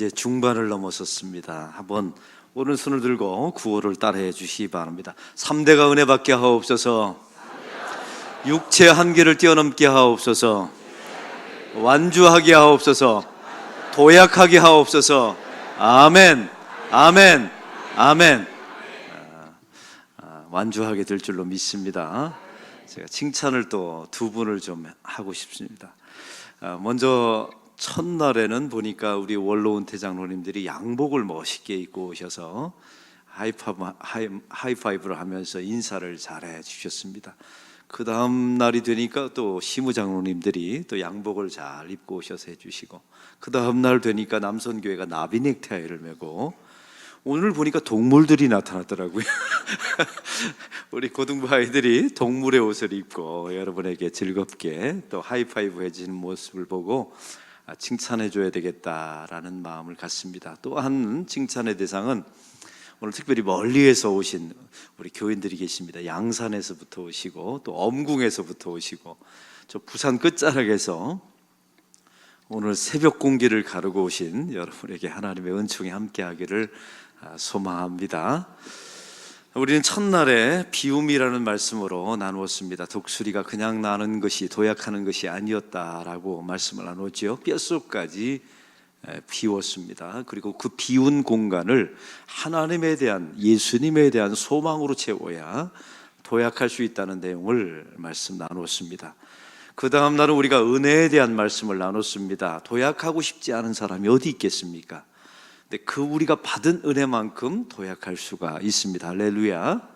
이제 중반을 넘어섰습니다. 한번 오른손을 들고 구호를 따라해 주시기 바랍니다. 3대가 은혜 받게 하옵소서. 육체 한계를 뛰어넘게 하옵소서. 완주하게 하옵소서. 도약하게 하옵소서. 아멘, 아멘, 아멘. 완주하게 될 줄로 믿습니다. 제가 칭찬을 또 두 분을 좀 하고 싶습니다. 먼저 첫날에는 보니까 우리 원로원 대장로님들이 양복을 멋있게 입고 오셔서 하이파이브를 하면서 인사를 잘해 주셨습니다. 그 다음 날이 되니까 또 시무장로님들이 또 양복을 잘 입고 오셔서 해주시고, 그 다음 날 되니까 남선교회가 나비 넥타이를 메고, 오늘 보니까 동물들이 나타났더라고요. 우리 고등부 아이들이 동물의 옷을 입고 여러분에게 즐겁게 또 하이파이브 해주는 모습을 보고 칭찬해 줘야 되겠다라는 마음을 갖습니다. 또 한 칭찬의 대상은 오늘 특별히 멀리에서 오신 우리 교인들이 계십니다. 양산에서부터 오시고 또 엄궁에서부터 오시고 저 부산 끝자락에서 오늘 새벽 공기를 가르고 오신 여러분에게 하나님의 은총이 함께하기를 소망합니다. 우리는 첫날에 비움이라는 말씀으로 나누었습니다. 독수리가 그냥 나는 것이 도약하는 것이 아니었다라고 말씀을 나누었지요. 뼛속까지 비웠습니다. 그리고 그 비운 공간을 하나님에 대한, 예수님에 대한 소망으로 채워야 도약할 수 있다는 내용을 말씀 나누었습니다. 그 다음 날은 우리가 은혜에 대한 말씀을 나눴습니다. 도약하고 싶지 않은 사람이 어디 있겠습니까? 근데 그 우리가 받은 은혜만큼 도약할 수가 있습니다. 할렐루야.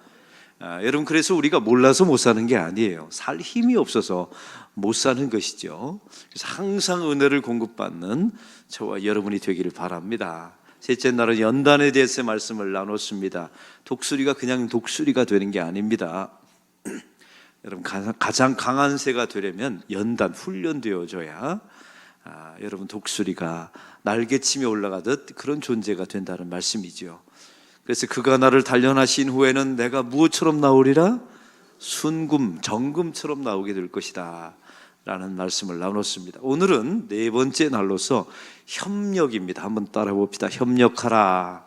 여러분, 그래서 우리가 몰라서 못 사는 게 아니에요. 살 힘이 없어서 못 사는 것이죠. 그래서 항상 은혜를 공급받는 저와 여러분이 되기를 바랍니다. 셋째 날은 연단에 대해서 말씀을 나눴습니다. 독수리가 그냥 독수리가 되는 게 아닙니다. 여러분, 가장 강한 새가 되려면 연단, 훈련되어져야 여러분 독수리가 날개치며 올라가듯 그런 존재가 된다는 말씀이죠. 그래서 그가 나를 단련하신 후에는 내가 무엇처럼 나오리라? 순금, 정금처럼 나오게 될 것이다 라는 말씀을 나눴습니다. 오늘은 네 번째 날로서 협력입니다. 한번 따라 봅시다. 협력하라.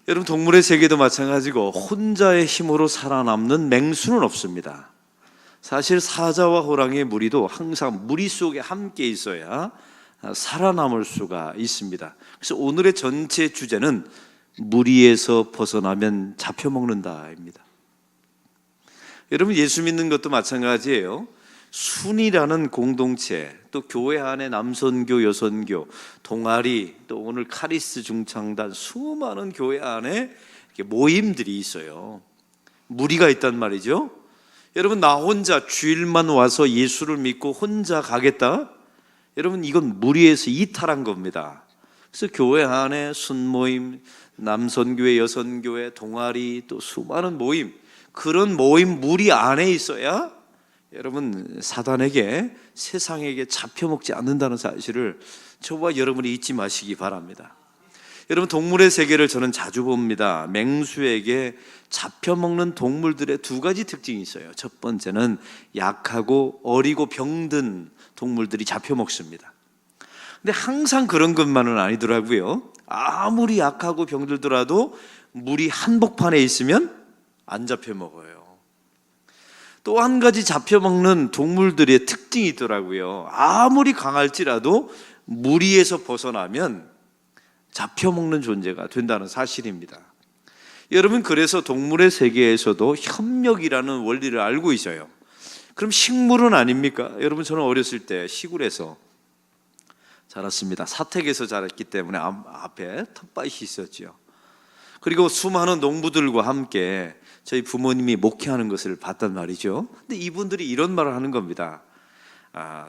여러분, 동물의 세계도 마찬가지고 혼자의 힘으로 살아남는 맹수는 없습니다. 사실 사자와 호랑이의 무리도 항상 무리 속에 함께 있어야 살아남을 수가 있습니다. 그래서 오늘의 전체 주제는 무리에서 벗어나면 잡혀먹는다입니다. 여러분, 예수 믿는 것도 마찬가지예요. 순이라는 공동체, 또 교회 안에 남선교, 여선교, 동아리, 또 오늘 카리스 중창단, 수많은 교회 안에 모임들이 있어요. 무리가 있단 말이죠. 여러분, 나 혼자 주일만 와서 예수를 믿고 혼자 가겠다? 여러분, 이건 무리에서 이탈한 겁니다. 그래서 교회 안에 순모임, 남선교회, 여선교회, 동아리, 또 수많은 모임, 그런 모임 무리 안에 있어야 여러분 사단에게, 세상에게 잡혀먹지 않는다는 사실을 저와 여러분이 잊지 마시기 바랍니다. 여러분, 동물의 세계를 저는 자주 봅니다. 맹수에게 잡혀먹는 동물들의 두 가지 특징이 있어요. 첫 번째는 약하고 어리고 병든 동물들이 잡혀먹습니다. 근데 항상 그런 것만은 아니더라고요. 아무리 약하고 병들더라도 무리 한복판에 있으면 안 잡혀먹어요. 또 한 가지 잡혀먹는 동물들의 특징이 있더라고요. 아무리 강할지라도 무리에서 벗어나면 잡혀먹는 존재가 된다는 사실입니다. 여러분, 그래서 동물의 세계에서도 협력이라는 원리를 알고 있어요. 그럼 식물은 아닙니까? 여러분, 저는 어렸을 때 시골에서 자랐습니다. 사택에서 자랐기 때문에 앞에 텃밭이 있었죠. 그리고 수많은 농부들과 함께 저희 부모님이 목회하는 것을 봤단 말이죠. 근데 이분들이 이런 말을 하는 겁니다.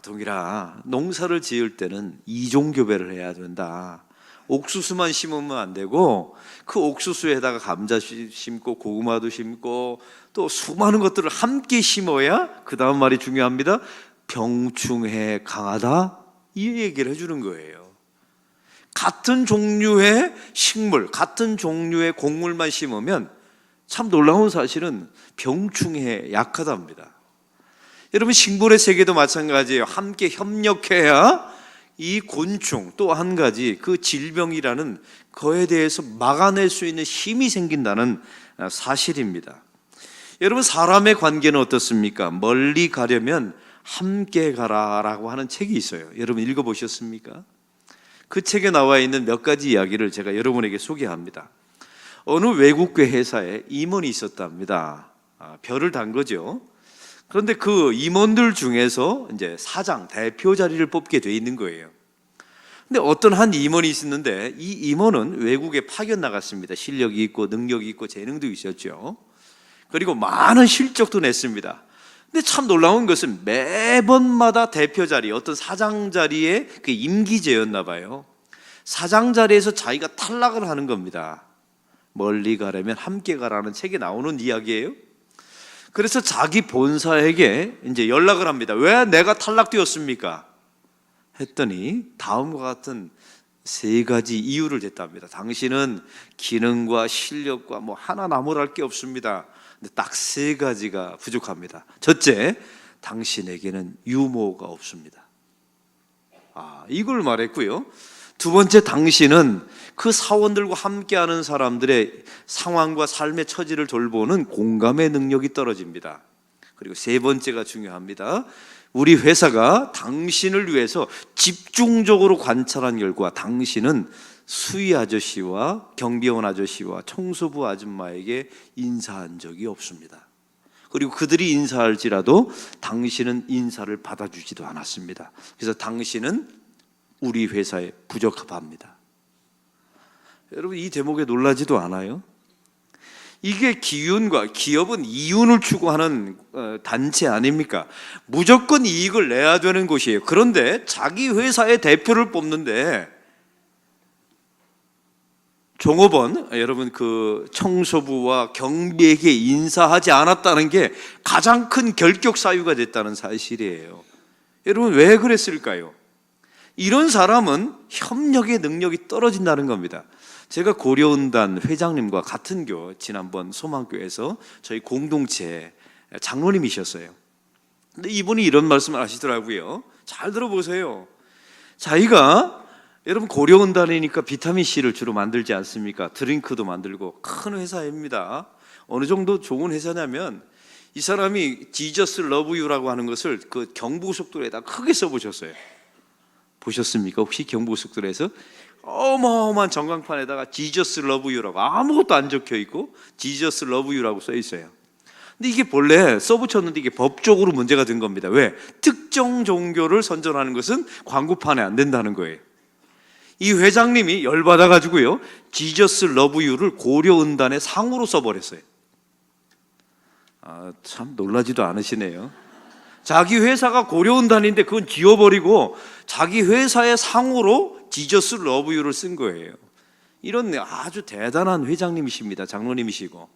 동일아, 농사를 지을 때는 이종교배를 해야 된다. 옥수수만 심으면 안 되고 그 옥수수에다가 감자 심고 고구마도 심고 또 수많은 것들을 함께 심어야, 그 다음 말이 중요합니다. 병충해 강하다, 이 얘기를 해주는 거예요. 같은 종류의 식물, 같은 종류의 곡물만 심으면 참 놀라운 사실은 병충해에 약하답니다. 여러분, 식물의 세계도 마찬가지예요. 함께 협력해야 이 곤충 또 한 가지 그 질병이라는 거에 대해서 막아낼 수 있는 힘이 생긴다는 사실입니다. 여러분, 사람의 관계는 어떻습니까? 멀리 가려면 함께 가라라고 하는 책이 있어요. 여러분 읽어보셨습니까? 그 책에 나와 있는 몇 가지 이야기를 제가 여러분에게 소개합니다. 어느 외국계 회사에 임원이 있었답니다. 별을 단 거죠. 그런데 그 임원들 중에서 이제 사장, 대표 자리를 뽑게 돼 있는 거예요. 근데 어떤 한 임원이 있었는데 이 임원은 외국에 파견 나갔습니다. 실력이 있고 능력이 있고 재능도 있었죠. 그리고 많은 실적도 냈습니다. 근데 참 놀라운 것은 매번마다 대표 자리, 어떤 사장 자리에 그 임기제였나 봐요. 사장 자리에서 자기가 탈락을 하는 겁니다. 멀리 가려면 함께 가라는 책에 나오는 이야기예요. 그래서 자기 본사에게 이제 연락을 합니다. 왜 내가 탈락되었습니까? 했더니 다음과 같은 세 가지 이유를 댔답니다. 당신은 기능과 실력과 뭐 하나 나무랄 게 없습니다. 근데 딱 세 가지가 부족합니다. 첫째, 당신에게는 유머가 없습니다. 이걸 말했고요. 두 번째, 당신은 그 사원들과 함께하는 사람들의 상황과 삶의 처지를 돌보는 공감의 능력이 떨어집니다. 그리고 세 번째가 중요합니다. 우리 회사가 당신을 위해서 집중적으로 관찰한 결과 당신은 수위 아저씨와 경비원 아저씨와 청소부 아줌마에게 인사한 적이 없습니다. 그리고 그들이 인사할지라도 당신은 인사를 받아주지도 않았습니다. 그래서 당신은 우리 회사에 부적합합니다. 여러분, 이 대목에 놀라지도 않아요? 이게 기업은 이윤을 추구하는 단체 아닙니까? 무조건 이익을 내야 되는 곳이에요. 그런데 자기 회사의 대표를 뽑는데 종업원, 여러분 그 청소부와 경비에게 인사하지 않았다는 게 가장 큰 결격 사유가 됐다는 사실이에요. 여러분, 왜 그랬을까요? 이런 사람은 협력의 능력이 떨어진다는 겁니다. 제가 고려은단 회장님과 같은 교, 지난번 소망교회에서 저희 공동체 장로님이셨어요. 근데 이분이 이런 말씀을 하시더라고요. 잘 들어보세요. 자기가, 여러분 고려은단이니까 비타민C를 주로 만들지 않습니까? 드링크도 만들고 큰 회사입니다. 어느 정도 좋은 회사냐면 이 사람이 지저스 러브 유라고 하는 것을 그 경부고속도로에다 크게 써보셨어요. 보셨습니까? 혹시 경부고속도로에서 어마어마한 전광판에다가 지저스 러브 유라고 아무것도 안 적혀 있고 지저스 러브 유라고 써 있어요. 근데 이게 본래 써붙였는데 이게 법적으로 문제가 된 겁니다. 왜? 특정 종교를 선전하는 것은 광고판에 안 된다는 거예요. 이 회장님이 열받아 가지고요, 지저스 러브 유를 고려은단의 상으로 써버렸어요. 참 놀라지도 않으시네요. 자기 회사가 고려은단인데 그건 지워버리고 자기 회사의 상으로 지저스 러브 유를 쓴 거예요. 이런 아주 대단한 회장님이십니다. 장로님이시고.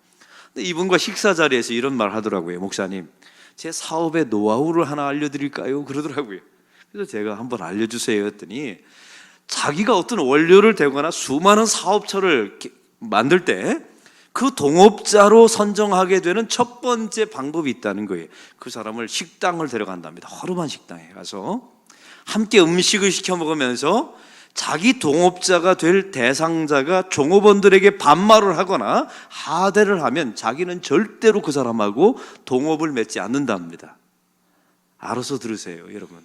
근데 이분과 식사 자리에서 이런 말 하더라고요. 목사님, 제 사업의 노하우를 하나 알려드릴까요? 그러더라고요. 그래서 제가 한번 알려주세요 했더니 자기가 어떤 원료를 대거나 수많은 사업처를 만들 때 그 동업자로 선정하게 되는 첫 번째 방법이 있다는 거예요. 그 사람을 식당을 데려간답니다. 허름한 식당에 가서 함께 음식을 시켜 먹으면서 자기 동업자가 될 대상자가 종업원들에게 반말을 하거나 하대를 하면 자기는 절대로 그 사람하고 동업을 맺지 않는답니다. 알아서 들으세요, 여러분.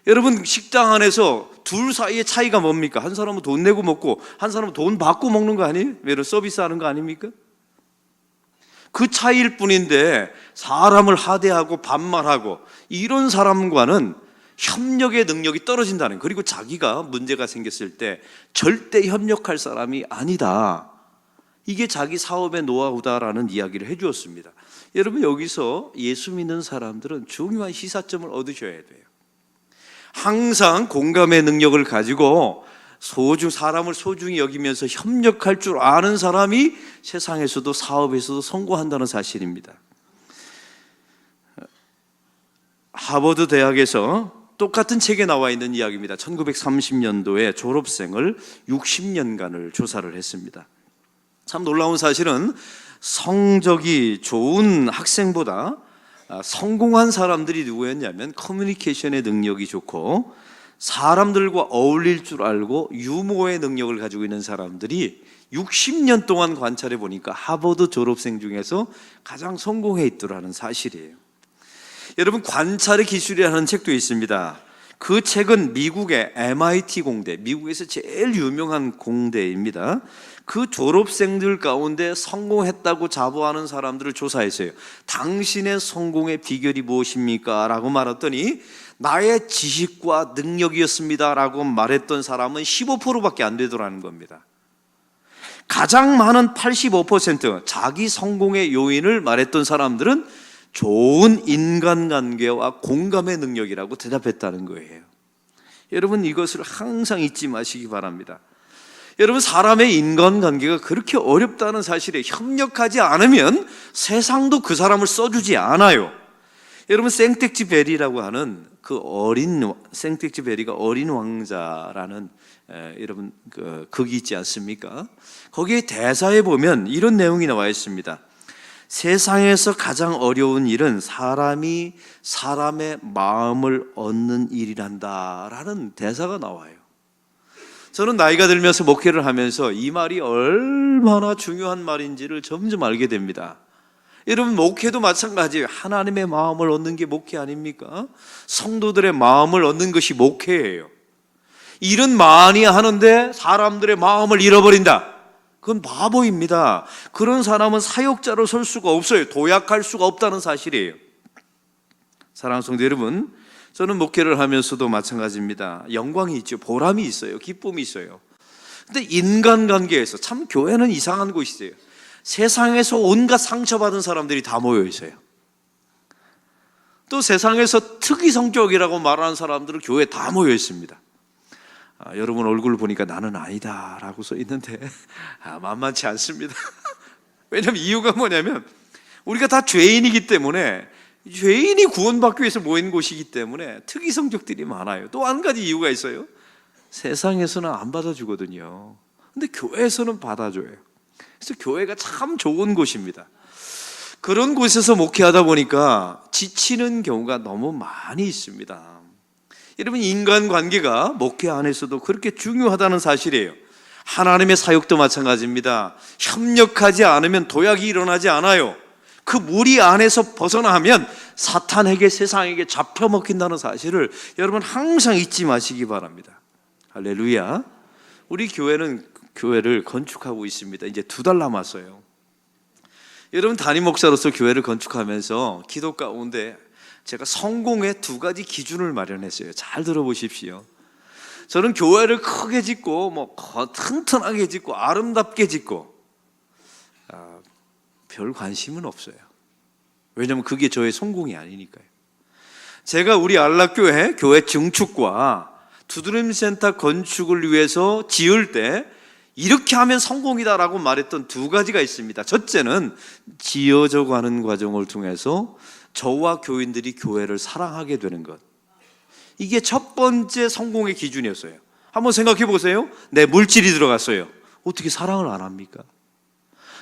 여러분, 식당 안에서 둘 사이의 차이가 뭡니까? 한 사람은 돈 내고 먹고 한 사람은 돈 받고 먹는 거 아니에요? 여러분, 서비스하는 거 아닙니까? 그 차이일 뿐인데 사람을 하대하고 반말하고 이런 사람과는 협력의 능력이 떨어진다는, 그리고 자기가 문제가 생겼을 때 절대 협력할 사람이 아니다. 이게 자기 사업의 노하우다라는 이야기를 해주었습니다. 여러분, 여기서 예수 믿는 사람들은 중요한 시사점을 얻으셔야 돼요. 항상 공감의 능력을 가지고 사람을 소중히 여기면서 협력할 줄 아는 사람이 세상에서도 사업에서도 성공한다는 사실입니다. 하버드 대학에서 똑같은 책에 나와 있는 이야기입니다. 1930년도에 졸업생을 60년간을 조사를 했습니다. 참 놀라운 사실은 성적이 좋은 학생보다 성공한 사람들이 누구였냐면 커뮤니케이션의 능력이 좋고 사람들과 어울릴 줄 알고 유머의 능력을 가지고 있는 사람들이 60년 동안 관찰해 보니까 하버드 졸업생 중에서 가장 성공해 있더라는 사실이에요. 여러분, 관찰의 기술이라는 책도 있습니다. 그 책은 미국의 MIT 공대, 미국에서 제일 유명한 공대입니다. 그 졸업생들 가운데 성공했다고 자부하는 사람들을 조사했어요. 당신의 성공의 비결이 무엇입니까? 라고 말했더니 나의 지식과 능력이었습니다 라고 말했던 사람은 15%밖에 안 되더라는 겁니다. 가장 많은 85%, 자기 성공의 요인을 말했던 사람들은 좋은 인간관계와 공감의 능력이라고 대답했다는 거예요. 여러분, 이것을 항상 잊지 마시기 바랍니다. 여러분, 사람의 인간관계가 그렇게 어렵다는 사실에 협력하지 않으면 세상도 그 사람을 써주지 않아요. 여러분, 생텍쥐베리라고 하는 그 생텍쥐베리가 어린 왕자라는 여러분 극이 있지 않습니까? 거기에 대사에 보면 이런 내용이 나와 있습니다. 세상에서 가장 어려운 일은 사람이 사람의 마음을 얻는 일이란다라는 대사가 나와요. 저는 나이가 들면서 목회를 하면서 이 말이 얼마나 중요한 말인지를 점점 알게 됩니다. 여러분, 목회도 마찬가지예요. 하나님의 마음을 얻는 게 목회 아닙니까? 성도들의 마음을 얻는 것이 목회예요. 일은 많이 하는데 사람들의 마음을 잃어버린다. 그건 바보입니다. 그런 사람은 사역자로 설 수가 없어요. 도약할 수가 없다는 사실이에요. 사랑하는 성도 여러분, 저는 목회를 하면서도 마찬가지입니다. 영광이 있죠. 보람이 있어요. 기쁨이 있어요. 근데 인간관계에서 참 교회는 이상한 곳이에요. 세상에서 온갖 상처받은 사람들이 다 모여 있어요. 또 세상에서 특이 성격이라고 말하는 사람들은 교회에 다 모여 있습니다. 여러분 얼굴을 보니까 나는 아니다 라고 써 있는데 만만치 않습니다. 왜냐하면 이유가 뭐냐면 우리가 다 죄인이기 때문에, 죄인이 구원받기 위해서 모인 곳이기 때문에 특이 성격들이 많아요. 또 한 가지 이유가 있어요. 세상에서는 안 받아주거든요. 근데 교회에서는 받아줘요. 그래서 교회가 참 좋은 곳입니다. 그런 곳에서 목회하다 보니까 지치는 경우가 너무 많이 있습니다. 여러분, 인간관계가 목회 안에서도 그렇게 중요하다는 사실이에요. 하나님의 사역도 마찬가지입니다. 협력하지 않으면 도약이 일어나지 않아요. 그 무리 안에서 벗어나면 사탄에게, 세상에게 잡혀먹힌다는 사실을 여러분 항상 잊지 마시기 바랍니다. 할렐루야. 우리 교회는 교회를 건축하고 있습니다. 이제 2달 남았어요. 여러분, 담임 목사로서 교회를 건축하면서 기도 가운데 제가 성공의 2가지 기준을 마련했어요. 잘 들어보십시오. 저는 교회를 크게 짓고 튼튼하게 짓고 아름답게 짓고 별 관심은 없어요. 왜냐하면 그게 저의 성공이 아니니까요. 제가 우리 안락교회 교회 증축과 두드림센터 건축을 위해서 지을 때 이렇게 하면 성공이다라고 말했던 2가지가 있습니다. 첫째는 지어져 가는 과정을 통해서 저와 교인들이 교회를 사랑하게 되는 것. 이게 첫 번째 성공의 기준이었어요. 한번 생각해 보세요. 내 물질이 들어갔어요. 어떻게 사랑을 안 합니까?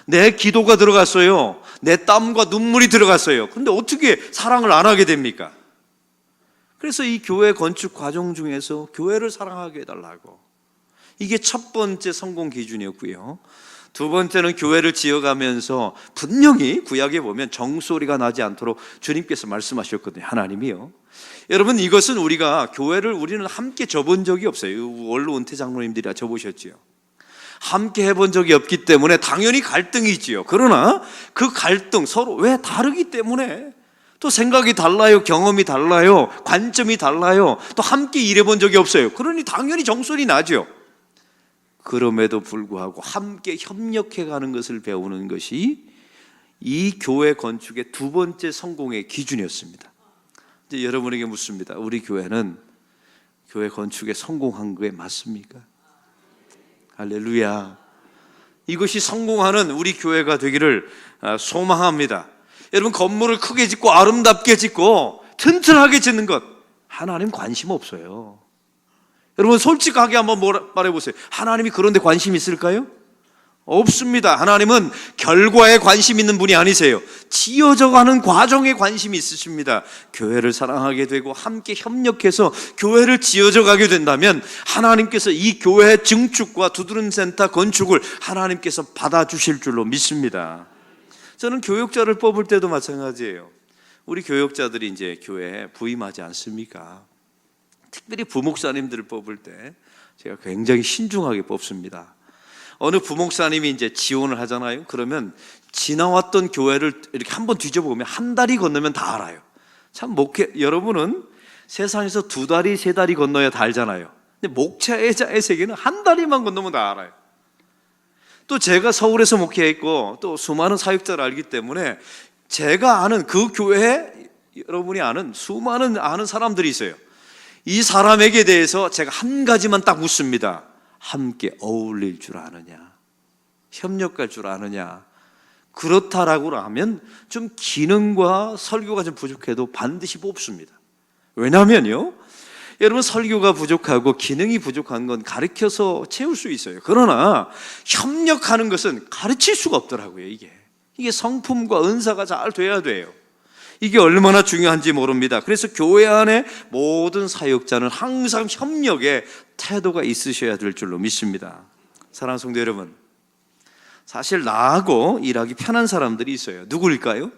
내 기도가 들어갔어요. 내 땀과 눈물이 들어갔어요. 그런데 어떻게 사랑을 안 하게 됩니까? 그래서 이 교회 건축 과정 중에서 교회를 사랑하게 해달라고. 이게 첫 번째 성공 기준이었고요. 2번째는 교회를 지어가면서 분명히 구약에 보면 정소리가 나지 않도록 주님께서 말씀하셨거든요. 하나님이요. 여러분, 이것은 우리는 함께 접은 적이 없어요. 원로 은퇴 장로님들이 다 접으셨지요. 함께 해본 적이 없기 때문에 당연히 갈등이 있지요. 그러나 그 갈등 서로 왜 다르기 때문에, 또 생각이 달라요, 경험이 달라요, 관점이 달라요, 또 함께 일해본 적이 없어요. 그러니 당연히 정소리 나죠. 그럼에도 불구하고 함께 협력해가는 것을 배우는 것이 이 교회 건축의 2번째 성공의 기준이었습니다. 이제 여러분에게 묻습니다. 우리 교회는 교회 건축에 성공한 거에 맞습니까? 할렐루야. 이것이 성공하는 우리 교회가 되기를 소망합니다. 여러분, 건물을 크게 짓고 아름답게 짓고 튼튼하게 짓는 것, 하나님 관심 없어요. 여러분, 솔직하게 한번 말해보세요. 하나님이 그런 데 관심 있을까요? 없습니다. 하나님은 결과에 관심 있는 분이 아니세요. 지어져가는 과정에 관심이 있으십니다. 교회를 사랑하게 되고 함께 협력해서 교회를 지어져 가게 된다면 하나님께서 이 교회의 증축과 두드름 센터 건축을 하나님께서 받아주실 줄로 믿습니다. 저는 교역자를 뽑을 때도 마찬가지예요. 우리 교역자들이 이제 교회에 부임하지 않습니까? 특별히 부목사님들을 뽑을 때 제가 굉장히 신중하게 뽑습니다. 어느 부목사님이 이제 지원을 하잖아요. 그러면 지나왔던 교회를 이렇게 한번 뒤져보면 한 다리 건너면 다 알아요. 참 여러분은 세상에서 두 다리, 세 다리 건너야 다 알잖아요. 근데 목자의 세계는 한 다리만 건너면 다 알아요. 또 제가 서울에서 목회했고 또 수많은 사역자를 알기 때문에 제가 아는 그 교회에 여러분이 아는 수많은 아는 사람들이 있어요. 이 사람에게 대해서 제가 한 가지만 딱 묻습니다. 함께 어울릴 줄 아느냐? 협력할 줄 아느냐? 그렇다라고 하면 좀 기능과 설교가 좀 부족해도 반드시 뽑습니다. 왜냐하면요, 여러분 설교가 부족하고 기능이 부족한 건 가르쳐서 채울 수 있어요. 그러나 협력하는 것은 가르칠 수가 없더라고요. 이게 성품과 은사가 잘 돼야 돼요. 이게 얼마나 중요한지 모릅니다. 그래서 교회 안에 모든 사역자는 항상 협력의 태도가 있으셔야 될 줄로 믿습니다. 사랑하는 성도 여러분, 사실 나하고 일하기 편한 사람들이 있어요. 누구일까요?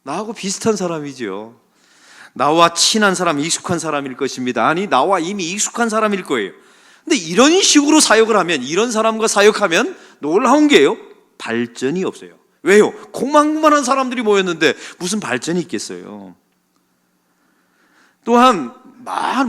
나하고 비슷한 사람이죠. 나와 친한 사람, 익숙한 사람일 것입니다. 아니, 나와 이미 익숙한 사람일 거예요. 근데 이런 식으로 사역을 하면, 이런 사람과 사역하면 놀라운 게요, 발전이 없어요. 왜요? 고만고만한 사람들이 모였는데 무슨 발전이 있겠어요? 또한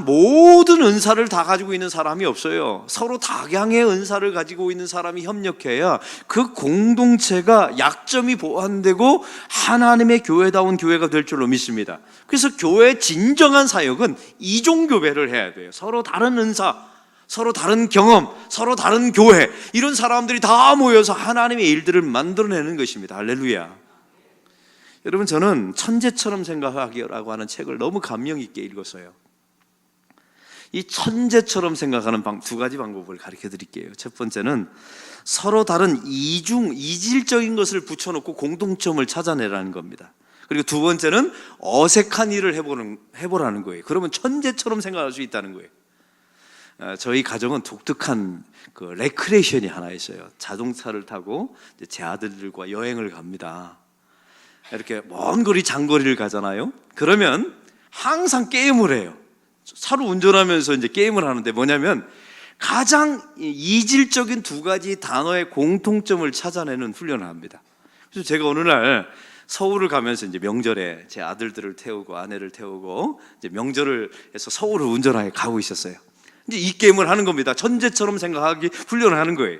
모든 은사를 다 가지고 있는 사람이 없어요. 서로 다양의 은사를 가지고 있는 사람이 협력해야 그 공동체가 약점이 보완되고 하나님의 교회다운 교회가 될 줄로 믿습니다. 그래서 교회의 진정한 사역은 이종교배를 해야 돼요. 서로 다른 은사, 서로 다른 경험, 서로 다른 교회, 이런 사람들이 다 모여서 하나님의 일들을 만들어내는 것입니다. 할렐루야. 여러분, 저는 천재처럼 생각하기라고 하는 책을 너무 감명 있게 읽었어요. 이 천재처럼 생각하는 두 가지 방법을 가르쳐 드릴게요. 첫 번째는 서로 다른 이질적인 것을 붙여놓고 공동점을 찾아내라는 겁니다. 그리고 두 번째는 어색한 일을 해보라는 거예요. 그러면 천재처럼 생각할 수 있다는 거예요. 저희 가정은 독특한 그 레크레이션이 하나 있어요. 자동차를 타고 제 아들들과 여행을 갑니다. 이렇게 먼 거리 장거리를 가잖아요. 그러면 항상 게임을 해요. 차로 운전하면서 이제 게임을 하는데 뭐냐면 가장 이질적인 두 가지 단어의 공통점을 찾아내는 훈련을 합니다. 그래서 제가 어느 날 서울을 가면서 이제 명절에 제 아들들을 태우고 아내를 태우고 이제 명절을 해서 서울을 운전하게 가고 있었어요. 이제 이 게임을 하는 겁니다. 천재처럼 생각하기 훈련을 하는 거예요.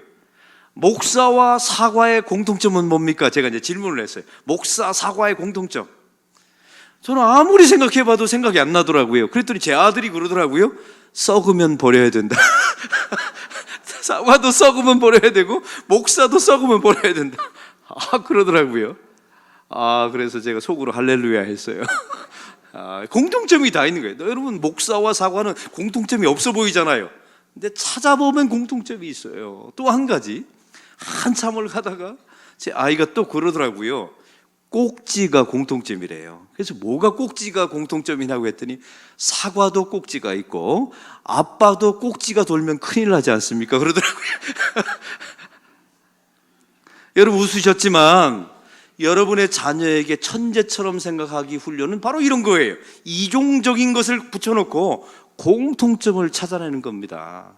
목사와 사과의 공통점은 뭡니까? 제가 이제 질문을 했어요. 목사, 사과의 공통점. 저는 아무리 생각해봐도 생각이 안 나더라고요. 그랬더니 제 아들이 그러더라고요. 썩으면 버려야 된다. 사과도 썩으면 버려야 되고 목사도 썩으면 버려야 된다. 그러더라고요. 그래서 제가 속으로 할렐루야 했어요. 공통점이 다 있는 거예요. 여러분, 목사와 사과는 공통점이 없어 보이잖아요. 근데 찾아보면 공통점이 있어요. 또 한 가지, 한참을 가다가 제 아이가 또 그러더라고요. 꼭지가 공통점이래요. 그래서 뭐가 꼭지가 공통점이냐고 했더니 사과도 꼭지가 있고 아빠도 꼭지가 돌면 큰일 나지 않습니까? 그러더라고요. 여러분 웃으셨지만 여러분의 자녀에게 천재처럼 생각하기 훈련은 바로 이런 거예요. 이종적인 것을 붙여놓고 공통점을 찾아내는 겁니다.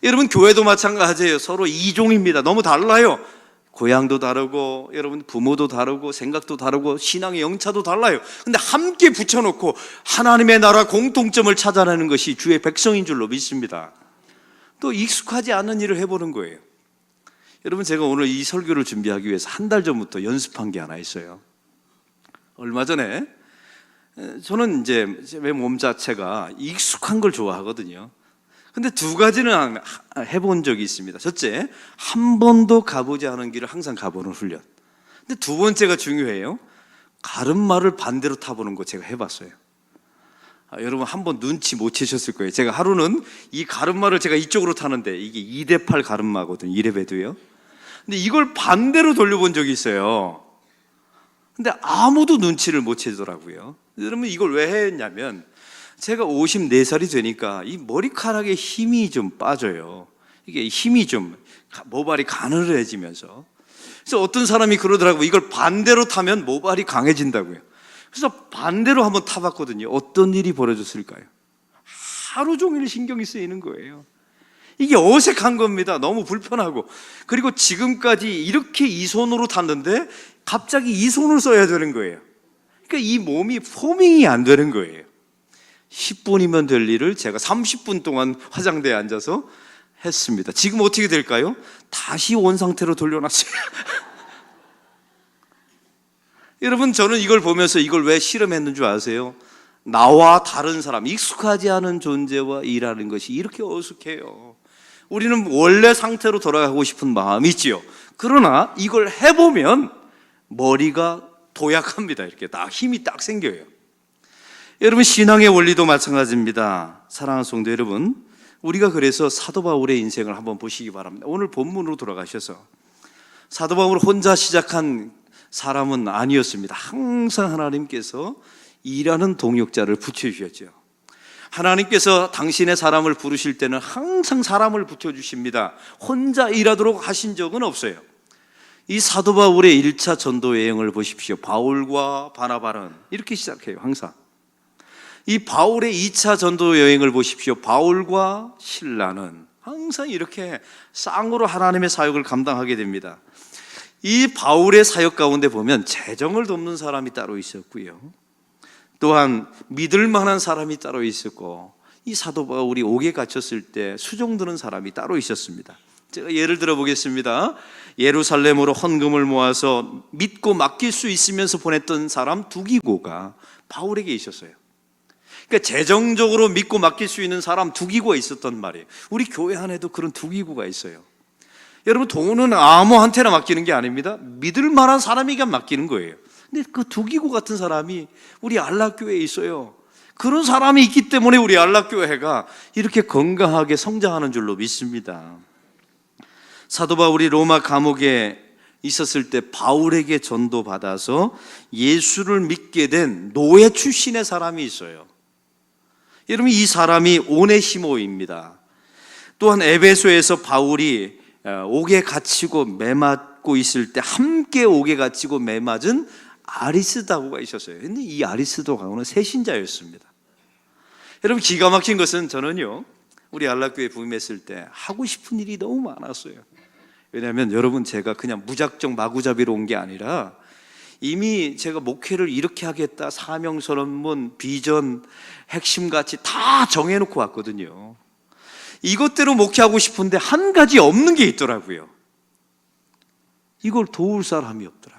여러분, 교회도 마찬가지예요. 서로 이종입니다. 너무 달라요. 고향도 다르고 여러분 부모도 다르고 생각도 다르고 신앙의 영차도 달라요. 근데 함께 붙여놓고 하나님의 나라 공통점을 찾아내는 것이 주의 백성인 줄로 믿습니다. 또 익숙하지 않은 일을 해보는 거예요. 여러분, 제가 오늘 이 설교를 준비하기 위해서 한 달 전부터 연습한 게 하나 있어요. 얼마 전에 저는 이제 제 몸 자체가 익숙한 걸 좋아하거든요. 근데 두 가지는 해본 적이 있습니다. 첫째, 한 번도 가보지 않은 길을 항상 가보는 훈련. 근데 두 번째가 중요해요. 가름마를 반대로 타보는 거 제가 해봤어요. 여러분 한번 눈치 못 채셨을 거예요. 제가 하루는 이 가름마를 제가 이쪽으로 타는데 이게 2대8 가름마거든요. 이래봬도요. 근데 이걸 반대로 돌려본 적이 있어요. 근데 아무도 눈치를 못 채더라고요. 여러분, 이걸 왜 했냐면 제가 54살이 되니까 이 머리카락에 힘이 좀 빠져요. 이게 힘이 좀 모발이 가늘어지면서, 그래서 어떤 사람이 그러더라고요. 이걸 반대로 타면 모발이 강해진다고요. 그래서 반대로 한번 타봤거든요. 어떤 일이 벌어졌을까요? 하루 종일 신경이 쓰이는 거예요. 이게 어색한 겁니다. 너무 불편하고. 그리고 지금까지 이렇게 이 손으로 탔는데 갑자기 이 손을 써야 되는 거예요. 그러니까 이 몸이 포밍이 안 되는 거예요. 10분이면 될 일을 제가 30분 동안 화장대에 앉아서 했습니다. 지금 어떻게 될까요? 다시 원상태로 돌려놨어요. 여러분, 저는 이걸 보면서 이걸 왜 실험했는 줄 아세요? 나와 다른 사람, 익숙하지 않은 존재와 일하는 것이 이렇게 어색해요. 우리는 원래 상태로 돌아가고 싶은 마음이 있지요. 그러나 이걸 해보면 머리가 도약합니다. 이렇게 딱 힘이 딱 생겨요. 여러분, 신앙의 원리도 마찬가지입니다. 사랑하는 성도 여러분, 우리가 그래서 사도 바울의 인생을 한번 보시기 바랍니다. 오늘 본문으로 돌아가셔서, 사도 바울 혼자 시작한 사람은 아니었습니다. 항상 하나님께서 일하는 동역자를 붙여주셨죠. 하나님께서 당신의 사람을 부르실 때는 항상 사람을 붙여주십니다. 혼자 일하도록 하신 적은 없어요. 이 사도 바울의 1차 전도 여행을 보십시오. 바울과 바나바는 이렇게 시작해요. 항상. 이 바울의 2차 전도 여행을 보십시오. 바울과 실라는 항상 이렇게 쌍으로 하나님의 사역을 감당하게 됩니다. 이 바울의 사역 가운데 보면 재정을 돕는 사람이 따로 있었고요, 또한 믿을 만한 사람이 따로 있었고, 이 사도 바울이 옥에 갇혔을 때 수종 드는 사람이 따로 있었습니다. 제가 예를 들어 보겠습니다. 예루살렘으로 헌금을 모아서 믿고 맡길 수 있으면서 보냈던 사람 두기고가 바울에게 있었어요. 그러니까 재정적으로 믿고 맡길 수 있는 사람 두기고가 있었단 말이에요. 우리 교회 안에도 그런 두기고가 있어요. 여러분, 돈은 아무한테나 맡기는 게 아닙니다. 믿을 만한 사람에게 맡기는 거예요. 근데 그 두기고 같은 사람이 우리 안락교회에 있어요. 그런 사람이 있기 때문에 우리 안락교회가 이렇게 건강하게 성장하는 줄로 믿습니다. 사도 바울이 로마 감옥에 있었을 때 바울에게 전도받아서 예수를 믿게 된 노예 출신의 사람이 있어요. 여러분, 이 사람이 오네시모입니다. 또한 에베소에서 바울이 옥에 갇히고 매맞고 있을 때 함께 옥에 갇히고 매맞은 아리스다고가 있었어요. 근데 이 아리스도가는 새신자였습니다. 여러분, 기가 막힌 것은 저는요, 우리 안락교회 부임했을 때 하고 싶은 일이 너무 많았어요. 왜냐하면 여러분, 제가 그냥 무작정 마구잡이로 온 게 아니라 이미 제가 목회를 이렇게 하겠다, 사명선언문, 비전, 핵심같이 다 정해놓고 왔거든요. 이것대로 목회하고 싶은데 한 가지 없는 게 있더라고요. 이걸 도울 사람이 없더라고요.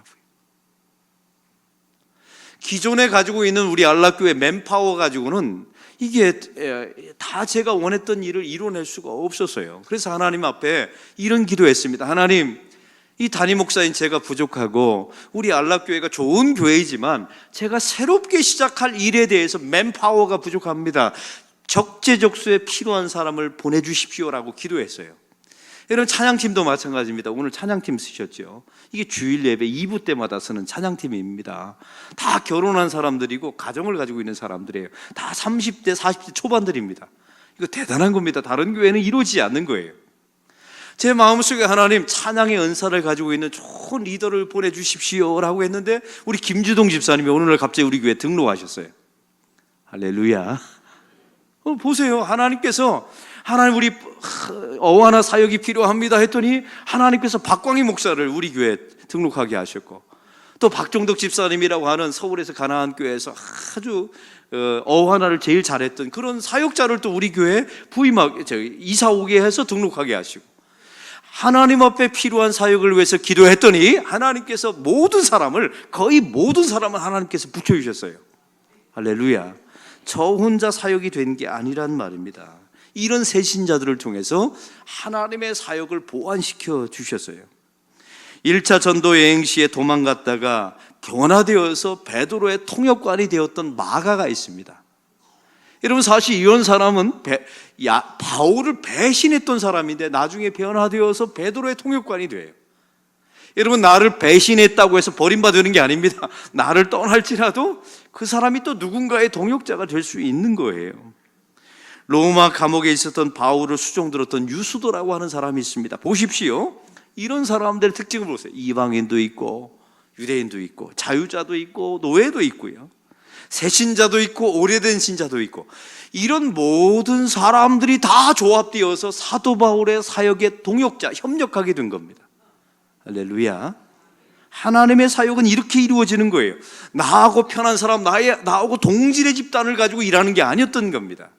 기존에 가지고 있는 우리 안락교회 맨파워 가지고는 이게 다 제가 원했던 일을 이뤄낼 수가 없었어요. 그래서 하나님 앞에 이런 기도했습니다. 하나님, 이 담임 목사인 제가 부족하고 우리 안락교회가 좋은 교회이지만 제가 새롭게 시작할 일에 대해서 맨파워가 부족합니다. 적재적소에 필요한 사람을 보내주십시오라고 기도했어요. 여러분, 찬양팀도 마찬가지입니다. 오늘 찬양팀 쓰셨죠. 이게 주일 예배 2부 때마다 쓰는 찬양팀입니다. 다 결혼한 사람들이고 가정을 가지고 있는 사람들이에요. 다 30대 40대 초반들입니다. 이거 대단한 겁니다. 다른 교회는 이루어지지 않는 거예요. 제 마음속에 하나님, 찬양의 은사를 가지고 있는 좋은 리더를 보내주십시오라고 했는데 우리 김주동 집사님이 오늘날 갑자기 우리 교회에 등록하셨어요. 할렐루야. 보세요. 하나님께서, 하나님, 우리 어하나 사역이 필요합니다 했더니 하나님께서 박광희 목사를 우리 교회에 등록하게 하셨고, 또 박종덕 집사님이라고 하는 서울에서 가나안 교회에서 아주 어하나를 제일 잘했던 그런 사역자를 또 우리 교회에 이사 오게 해서 등록하게 하시고, 하나님 앞에 필요한 사역을 위해서 기도했더니 하나님께서 거의 모든 사람을 하나님께서 붙여주셨어요. 할렐루야. 저 혼자 사역이 된 게 아니란 말입니다. 이런 새신자들을 통해서 하나님의 사역을 보완시켜 주셨어요. 1차 전도 여행 시에 도망갔다가 변화되어서 베드로의 통역관이 되었던 마가가 있습니다. 여러분, 사실 이런 사람은 바울을 배신했던 사람인데 나중에 변화되어서 베드로의 통역관이 돼요. 여러분, 나를 배신했다고 해서 버림받는 게 아닙니다. 나를 떠날지라도 그 사람이 또 누군가의 동역자가 될 수 있는 거예요. 로마 감옥에 있었던 바울을 수종들었던 유수도라고 하는 사람이 있습니다. 보십시오. 이런 사람들의 특징을 보세요. 이방인도 있고 유대인도 있고 자유자도 있고 노예도 있고요, 새신자도 있고 오래된 신자도 있고, 이런 모든 사람들이 다 조합되어서 사도 바울의 사역의 동역자, 협력하게 된 겁니다. 할렐루야. 하나님의 사역은 이렇게 이루어지는 거예요. 나하고 편한 사람, 나하고 동질의 집단을 가지고 일하는 게 아니었던 겁니다.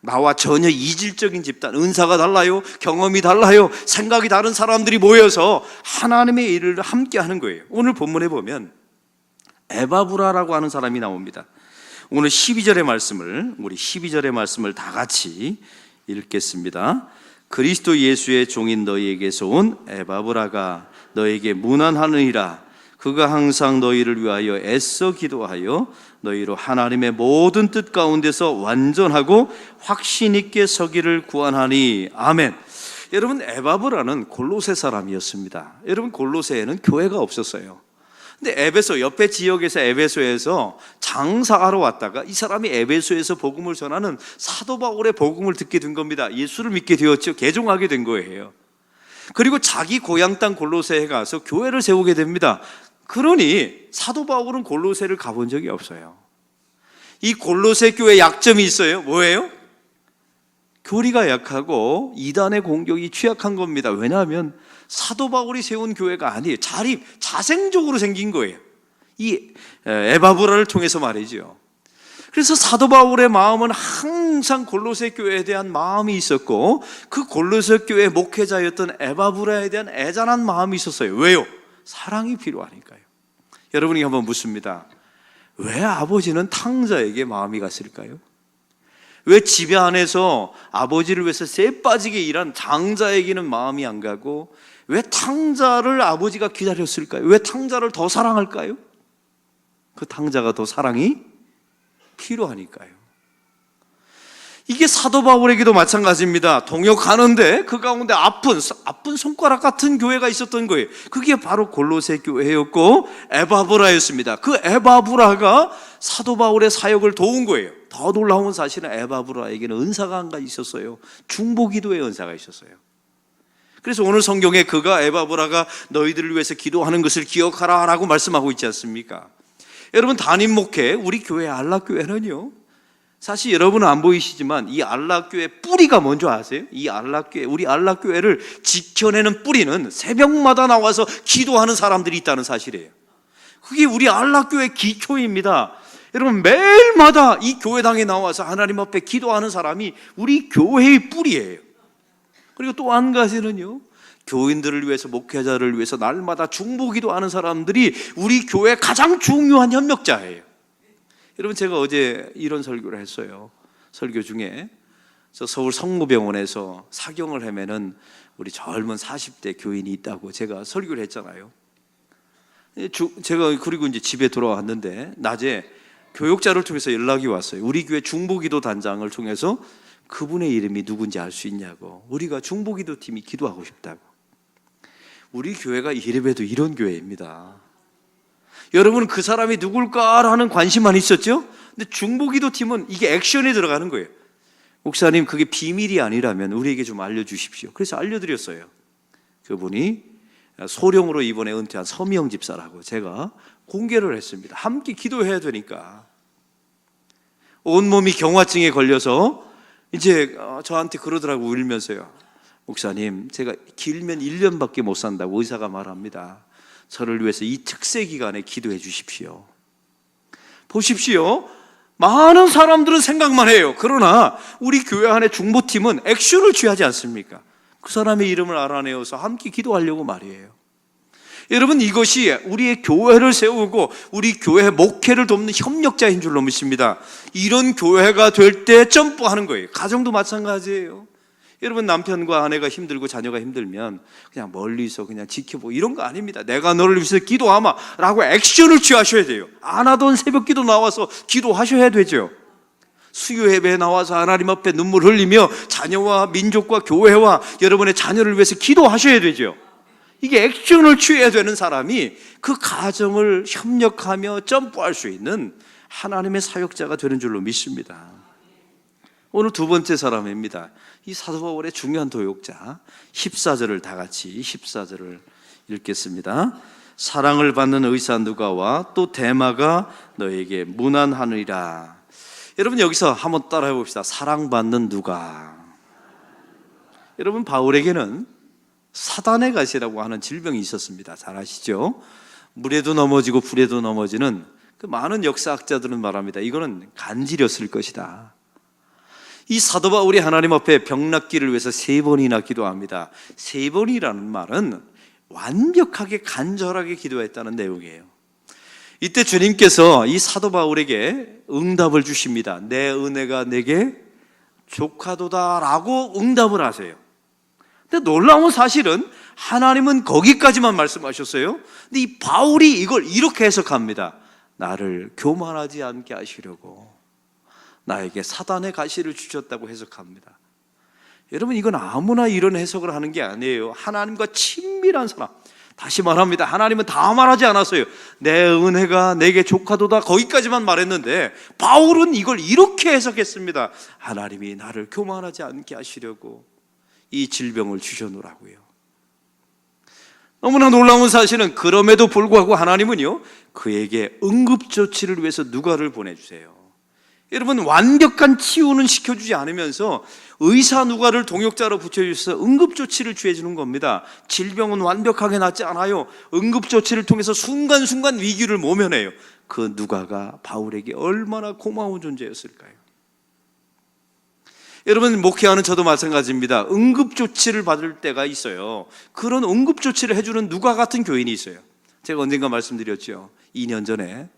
나와 전혀 이질적인 집단, 은사가 달라요, 경험이 달라요, 생각이 다른 사람들이 모여서 하나님의 일을 함께 하는 거예요. 오늘 본문에 보면 에바브라라고 하는 사람이 나옵니다. 오늘 12절의 말씀을 다 같이 읽겠습니다. 그리스도 예수의 종인 너희에게서 온 에바브라가 너에게 문안하느니라. 그가 항상 너희를 위하여 애써 기도하여 너희로 하나님의 모든 뜻 가운데서 완전하고 확신 있게 서기를 구하나니. 아멘. 여러분, 에바브라는 골로새 사람이었습니다. 여러분, 골로새에는 교회가 없었어요. 근데 에베소, 옆에 지역에서 에베소에서 장사하러 왔다가 이 사람이 에베소에서 복음을 전하는 사도 바울의 복음을 듣게 된 겁니다. 예수를 믿게 되었죠. 개종하게 된 거예요. 그리고 자기 고향 땅 골로새에 가서 교회를 세우게 됩니다. 그러니 사도 바울은 골로새를 가본 적이 없어요. 이 골로새 교회 약점이 있어요. 뭐예요? 교리가 약하고 이단의 공격이 취약한 겁니다. 왜냐하면 사도 바울이 세운 교회가 아니에요. 자생적으로 생긴 거예요. 이 에바브라를 통해서 말이죠. 그래서 사도 바울의 마음은 항상 골로새 교회에 대한 마음이 있었고, 그 골로새 교회 목회자였던 에바브라에 대한 애잔한 마음이 있었어요. 왜요? 사랑이 필요하니까요. 여러분이 한번 묻습니다. 왜 아버지는 탕자에게 마음이 갔을까요? 왜 집에 안에서 아버지를 위해서 쎄 빠지게 일한 장자에게는 마음이 안 가고, 왜 탕자를 아버지가 기다렸을까요? 왜 탕자를 더 사랑할까요? 그 탕자가 더 사랑이 필요하니까요. 이게 사도 바울에게도 마찬가지입니다. 동역하는데 그 가운데 아픈 손가락 같은 교회가 있었던 거예요. 그게 바로 골로새 교회였고 에바브라였습니다. 그 에바브라가 사도 바울의 사역을 도운 거예요. 더 놀라운 사실은 에바브라에게는 은사가 있었어요. 중보기도의 은사가 있었어요. 그래서 오늘 성경에 그가, 에바브라가 너희들을 위해서 기도하는 것을 기억하라 라고 말씀하고 있지 않습니까? 여러분, 담임 목회, 우리 교회 안락교회는요, 사실 여러분은 안 보이시지만 이 안락교회 뿌리가 뭔지 아세요? 이 안락교회, 우리 안락교회를 지켜내는 뿌리는 새벽마다 나와서 기도하는 사람들이 있다는 사실이에요. 그게 우리 안락교회 기초입니다. 여러분, 매일마다 이 교회당에 나와서 하나님 앞에 기도하는 사람이 우리 교회의 뿌리예요. 그리고 또 한 가지는요, 교인들을 위해서, 목회자를 위해서 날마다 중보기도하는 사람들이 우리 교회의 가장 중요한 협력자예요. 여러분, 제가 어제 이런 설교를 했어요. 설교 중에 저 서울 성모병원에서 사경을 헤매는 우리 젊은 40대 교인이 있다고 제가 설교를 했잖아요. 제가 그리고 이제 집에 돌아왔는데 낮에 교육자를 통해서 연락이 왔어요. 우리 교회 중보기도 단장을 통해서 그분의 이름이 누군지 알 수 있냐고. 우리가 중보기도 팀이 기도하고 싶다고. 우리 교회가 이래봬도 이런 교회입니다. 여러분, 그 사람이 누굴까라는 관심만 있었죠? 근데 중보기도 팀은 이게 액션에 들어가는 거예요. 목사님, 그게 비밀이 아니라면 우리에게 좀 알려주십시오. 그래서 알려드렸어요. 그분이 소령으로 이번에 은퇴한 서미영 집사라고 제가 공개를 했습니다. 함께 기도해야 되니까. 온몸이 경화증에 걸려서 이제 저한테 그러더라고, 울면서요. 목사님, 제가 길면 1년밖에 못 산다고 의사가 말합니다. 저를 위해서 이 특세 기간에 기도해 주십시오. 보십시오. 많은 사람들은 생각만 해요. 그러나 우리 교회 안에 중보팀은 액션을 취하지 않습니까? 그 사람의 이름을 알아내어서 함께 기도하려고 말이에요. 여러분, 이것이 우리의 교회를 세우고 우리 교회 목회를 돕는 협력자인 줄로 믿습니다. 이런 교회가 될 때 점프하는 거예요. 가정도 마찬가지예요. 여러분, 남편과 아내가 힘들고 자녀가 힘들면 그냥 멀리서 그냥 지켜보고 이런 거 아닙니다. 내가 너를 위해서 기도하마 라고 액션을 취하셔야 돼요. 안 하던 새벽 기도 나와서 기도하셔야 되죠. 수요 예배에 나와서 하나님 앞에 눈물 흘리며 자녀와 민족과 교회와 여러분의 자녀를 위해서 기도하셔야 되죠. 이게 액션을 취해야 되는 사람이 그 가정을 협력하며 점프할 수 있는 하나님의 사역자가 되는 줄로 믿습니다. 오늘 두 번째 사람입니다. 이 사도 바울의 중요한 도역자 14절을 다 같이 14절을 읽겠습니다. 사랑을 받는 의사 누가와 또 데마가 너에게 문안하느니라. 여러분 여기서 한번 따라해 봅시다. 사랑받는 누가. 여러분 바울에게는 사단의 가시라고 하는 질병이 있었습니다. 잘 아시죠? 물에도 넘어지고 불에도 넘어지는 그 많은 역사학자들은 말합니다. 이거는 간질이었을 것이다. 이 사도 바울이 하나님 앞에 병 낫기를 위해서 3번이나 기도합니다. 3번이라는 말은 완벽하게 간절하게 기도했다는 내용이에요. 이때 주님께서 이 사도 바울에게 응답을 주십니다. 내 은혜가 내게 족하도다라고 응답을 하세요. 근데 놀라운 사실은 하나님은 거기까지만 말씀하셨어요. 근데 이 바울이 이걸 이렇게 해석합니다. 나를 교만하지 않게 하시려고 나에게 사단의 가시를 주셨다고 해석합니다. 여러분 이건 아무나 이런 해석을 하는 게 아니에요. 하나님과 친밀한 사람, 다시 말합니다. 하나님은 다 말하지 않았어요. 내 은혜가 내게 족하도다 거기까지만 말했는데 바울은 이걸 이렇게 해석했습니다. 하나님이 나를 교만하지 않게 하시려고 이 질병을 주셔놓으라고요. 너무나 놀라운 사실은 그럼에도 불구하고 하나님은요 그에게 응급조치를 위해서 누가를 보내주세요. 여러분 완벽한 치유는 시켜주지 않으면서 의사 누가를 동역자로 붙여주셔서 응급조치를 취해주는 겁니다. 질병은 완벽하게 낫지 않아요. 응급조치를 통해서 순간순간 위기를 모면해요. 그 누가가 바울에게 얼마나 고마운 존재였을까요? 여러분 목회하는 저도 마찬가지입니다. 응급조치를 받을 때가 있어요. 그런 응급조치를 해주는 누가 같은 교인이 있어요. 제가 언젠가 말씀드렸죠. 2년 전에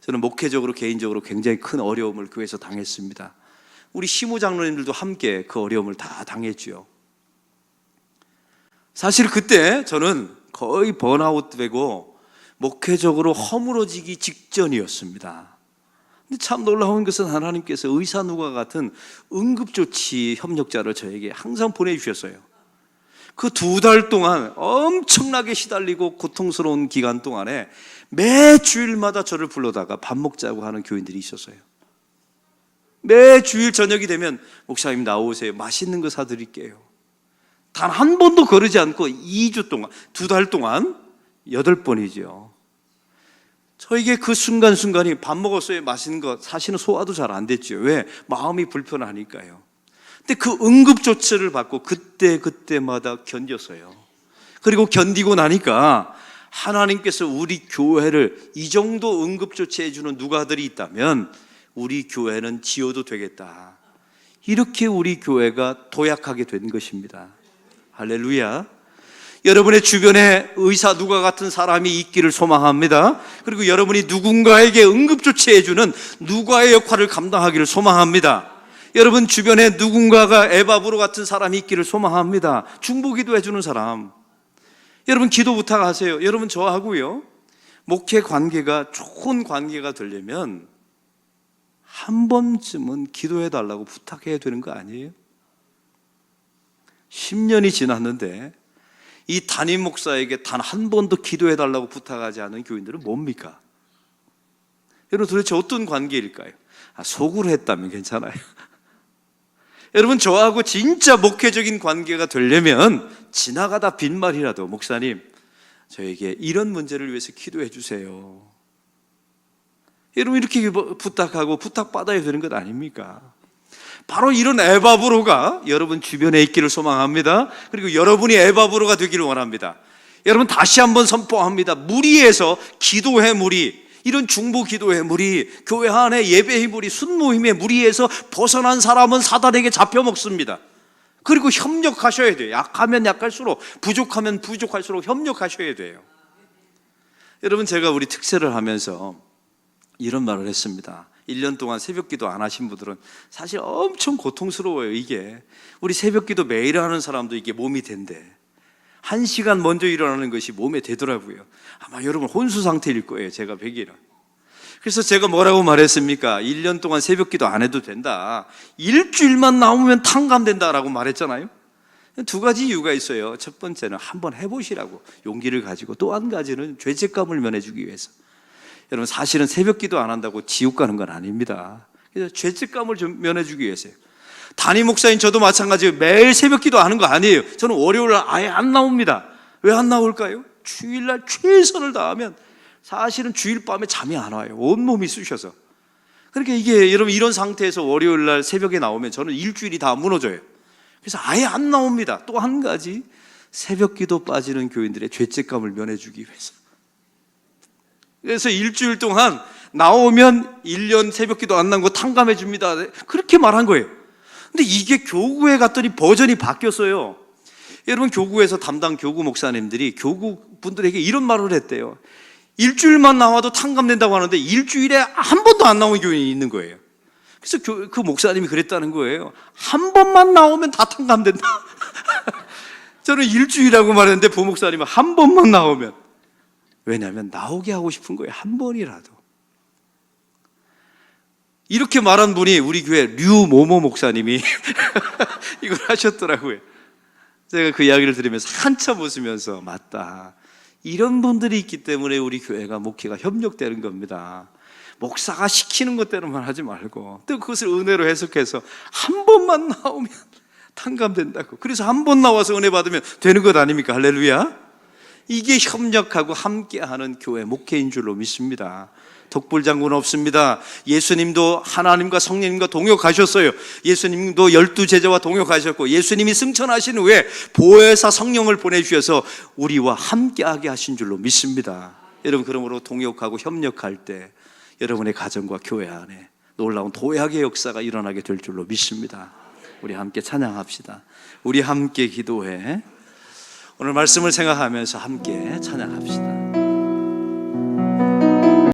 저는 목회적으로 개인적으로 굉장히 큰 어려움을 교회에서 당했습니다. 우리 시무 장로님들도 함께 그 어려움을 다 당했죠. 사실 그때 저는 거의 번아웃 되고 목회적으로 허물어지기 직전이었습니다. 근데 참 놀라운 것은 하나님께서 의사 누가 같은 응급조치 협력자를 저에게 항상 보내주셨어요. 그 2달 동안 엄청나게 시달리고 고통스러운 기간 동안에 매 주일마다 저를 불러다가 밥 먹자고 하는 교인들이 있었어요. 매 주일 저녁이 되면 목사님 나오세요. 맛있는 거 사드릴게요. 단 한 번도 거르지 않고 2주 동안 2달 동안 8번이죠. 저에게 그 순간순간이 밥 먹었어요. 맛있는 거 사실은 소화도 잘 안 됐죠. 왜? 마음이 불편하니까요. 근데 그 응급조치를 받고 그때마다 견뎠어요. 그리고 견디고 나니까 하나님께서 우리 교회를 이 정도 응급조치해 주는 누가들이 있다면 우리 교회는 지어도 되겠다. 이렇게 우리 교회가 도약하게 된 것입니다. 할렐루야. 여러분의 주변에 의사 누가 같은 사람이 있기를 소망합니다. 그리고 여러분이 누군가에게 응급조치해 주는 누가의 역할을 감당하기를 소망합니다. 여러분 주변에 누군가가 에바브로 같은 사람이 있기를 소망합니다. 중보기도 해주는 사람. 여러분 기도 부탁하세요. 여러분 저하고요 목회 관계가 좋은 관계가 되려면 한 번쯤은 기도해 달라고 부탁해야 되는 거 아니에요? 10년이 지났는데 이 담임 목사에게 단 한 번도 기도해 달라고 부탁하지 않은 교인들은 뭡니까? 여러분 도대체 어떤 관계일까요? 속으로 했다면 괜찮아요. 여러분 저하고 진짜 목회적인 관계가 되려면 지나가다 빈말이라도 목사님 저에게 이런 문제를 위해서 기도해 주세요. 여러분 이렇게 부탁하고 부탁받아야 되는 것 아닙니까? 바로 이런 에바브로가 여러분 주변에 있기를 소망합니다. 그리고 여러분이 에바브로가 되기를 원합니다. 여러분 다시 한번 선포합니다. 무리에서 기도의 무리, 이런 중보 기도의 무리, 교회 안에 예배의 무리, 순모임의 무리에서 벗어난 사람은 사단에게 잡혀먹습니다. 그리고 협력하셔야 돼요. 약하면 약할수록, 부족하면 부족할수록 협력하셔야 돼요. 여러분 제가 우리 특세를 하면서 이런 말을 했습니다. 1년 동안 새벽기도 안 하신 분들은 사실 엄청 고통스러워요. 이게 우리 새벽기도 매일 하는 사람도 이게 몸이 된대. 1시간 먼저 일어나는 것이 몸에 되더라고요. 아마 여러분 혼수 상태일 거예요. 제가 100일은. 그래서 제가 뭐라고 말했습니까? 1년 동안 새벽기도 안 해도 된다. 일주일만 나오면 탕감된다라고 말했잖아요. 두 가지 이유가 있어요. 첫 번째는 한번 해보시라고 용기를 가지고, 또 한 가지는 죄책감을 면해주기 위해서. 여러분, 사실은 새벽 기도 안 한다고 지옥 가는 건 아닙니다. 그래서 죄책감을 좀 면해주기 위해서요. 담임 목사인 저도 마찬가지예요. 매일 새벽 기도 하는 거 아니에요. 저는 월요일날 아예 안 나옵니다. 왜 안 나올까요? 주일날 최선을 다하면 사실은 주일 밤에 잠이 안 와요. 온몸이 쑤셔서. 그러니까 이게 여러분, 이런 상태에서 월요일날 새벽에 나오면 저는 일주일이 다 무너져요. 그래서 아예 안 나옵니다. 또 한 가지, 새벽 기도 빠지는 교인들의 죄책감을 면해주기 위해서. 그래서 일주일 동안 나오면 1년 새벽 기도 안 난 거 탕감해 줍니다. 그렇게 말한 거예요. 근데 이게 교구에 갔더니 버전이 바뀌었어요. 여러분, 교구에서 담당 교구 목사님들이 교구 분들에게 이런 말을 했대요. 일주일만 나와도 탕감된다고 하는데 일주일에 한 번도 안 나온 교인이 있는 거예요. 그래서 그 목사님이 그랬다는 거예요. 한 번만 나오면 다 탕감된다. 저는 일주일이라고 말했는데 부목사님은 한 번만 나오면. 왜냐하면 나오게 하고 싶은 거예요. 한 번이라도. 이렇게 말한 분이 우리 교회 류모모 목사님이 이걸 하셨더라고요. 제가 그 이야기를 들으면서 한참 웃으면서, 맞다, 이런 분들이 있기 때문에 우리 교회가, 목회가 협력되는 겁니다. 목사가 시키는 것대로만 하지 말고 또 그것을 은혜로 해석해서 한 번만 나오면 탕감된다고. 그래서 한 번 나와서 은혜 받으면 되는 것 아닙니까? 할렐루야. 이게 협력하고 함께하는 교회 목회인 줄로 믿습니다. 독불장군 없습니다. 예수님도 하나님과 성령님과 동역하셨어요. 예수님도 12제자와 동역하셨고, 예수님이 승천하신 후에 보혜사 성령을 보내주셔서 우리와 함께하게 하신 줄로 믿습니다. 여러분, 그러므로 동역하고 협력할 때 여러분의 가정과 교회 안에 놀라운 도약의 역사가 일어나게 될 줄로 믿습니다. 우리 함께 찬양합시다. 우리 함께 기도해. 오늘 말씀을 생각하면서 함께 찬양합시다.